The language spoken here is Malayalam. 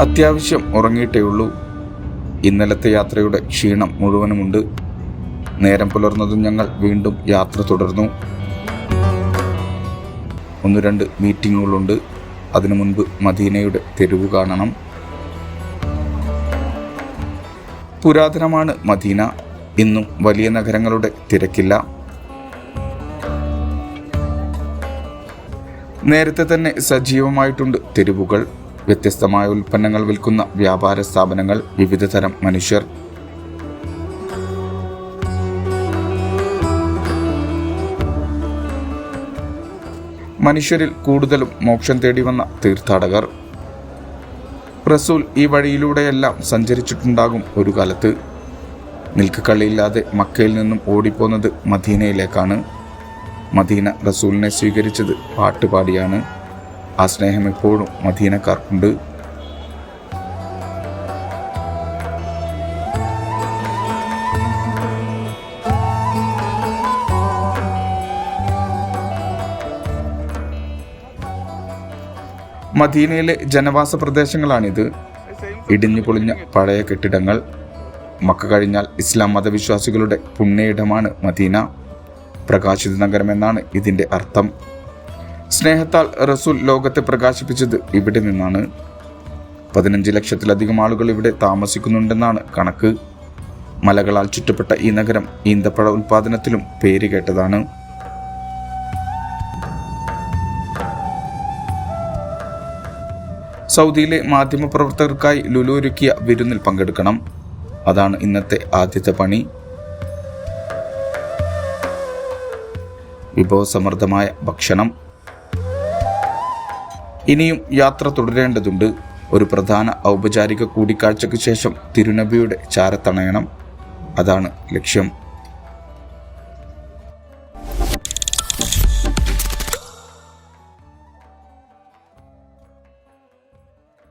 അത്യാവശ്യം ഉറങ്ങിയിട്ടേയുള്ളൂ. ഇന്നലത്തെ യാത്രയുടെ ക്ഷീണം മുഴുവനുമുണ്ട്. നേരം പുലർന്നതും ഞങ്ങൾ വീണ്ടും യാത്ര തുടർന്നു. 1-2 മീറ്റിങ്ങുകളുണ്ട്. അതിനു മുൻപ് മദീനയുടെ തെരുവ് കാണണം. പുരാതനമാണ് മദീന. ഇന്നും വലിയ നഗരങ്ങളുടെ തിരക്കില്ല. നേരത്തെ തന്നെ സജീവമായിട്ടുണ്ട് തെരുവുകൾ. വ്യത്യസ്തമായ ഉൽപ്പന്നങ്ങൾ വിൽക്കുന്ന വ്യാപാര സ്ഥാപനങ്ങൾ, വിവിധ തരം മനുഷ്യർ. മനുഷ്യരിൽ കൂടുതലും മോക്ഷം തേടി വന്ന തീർത്ഥാടകർ. റസൂൽ ഈ വഴിയിലൂടെയെല്ലാം സഞ്ചരിച്ചിട്ടുണ്ടാകും ഒരു കാലത്ത്. നിൽക്കക്കള്ളിയില്ലാതെ മക്കയിൽ നിന്നും ഓടിപ്പോന്നത് മദീനയിലേക്കാണ്. മദീന റസൂലിനെ സ്വീകരിച്ചത് പാട്ടുപാടിയാണ്. ആ സ്നേഹം എപ്പോഴും മദീനക്കാർക്കുണ്ട്. മദീനയിലെ ജനവാസ പ്രദേശങ്ങളാണിത്. ഇടിഞ്ഞു പൊളിഞ്ഞ പഴയ കെട്ടിടങ്ങൾ. മക്ക കഴിഞ്ഞാൽ ഇസ്ലാം മതവിശ്വാസികളുടെ പുണ്യയിടമാണ് മദീന. പ്രകാശിത നഗരം എന്നാണ് ഇതിൻ്റെ അർത്ഥം. സ്നേഹത്താൽ റസൂൽ ലോകത്തെ പ്രകാശിപ്പിച്ചത് ഇവിടെ നിന്നാണ്. 15 ലക്ഷത്തിലധികം ആളുകൾ ഇവിടെ താമസിക്കുന്നുണ്ടെന്നാണ് കണക്ക്. മലകളാൽ ചുറ്റപ്പെട്ട ഈ നഗരം ഈന്തപ്പഴ ഉൽപ്പാദനത്തിലും പേര് കേട്ടതാണ്. സൗദിയിലെ മാധ്യമപ്രവർത്തകർക്കായി ലുലു ഒരുക്കിയ വിരുന്നിൽ പങ്കെടുക്കണം. അതാണ് ഇന്നത്തെ ആദ്യത്തെ പണി. വിഭവസമൃദ്ധമായ ഭക്ഷണം. ഇനിയും യാത്ര തുടരേണ്ടതുണ്ട്. ഒരു പ്രധാന ഔപചാരിക കൂടിക്കാഴ്ചയ്ക്ക് ശേഷം തിരുനബിയുടെ ചാരത്തണയണം. അതാണ് ലക്ഷ്യം.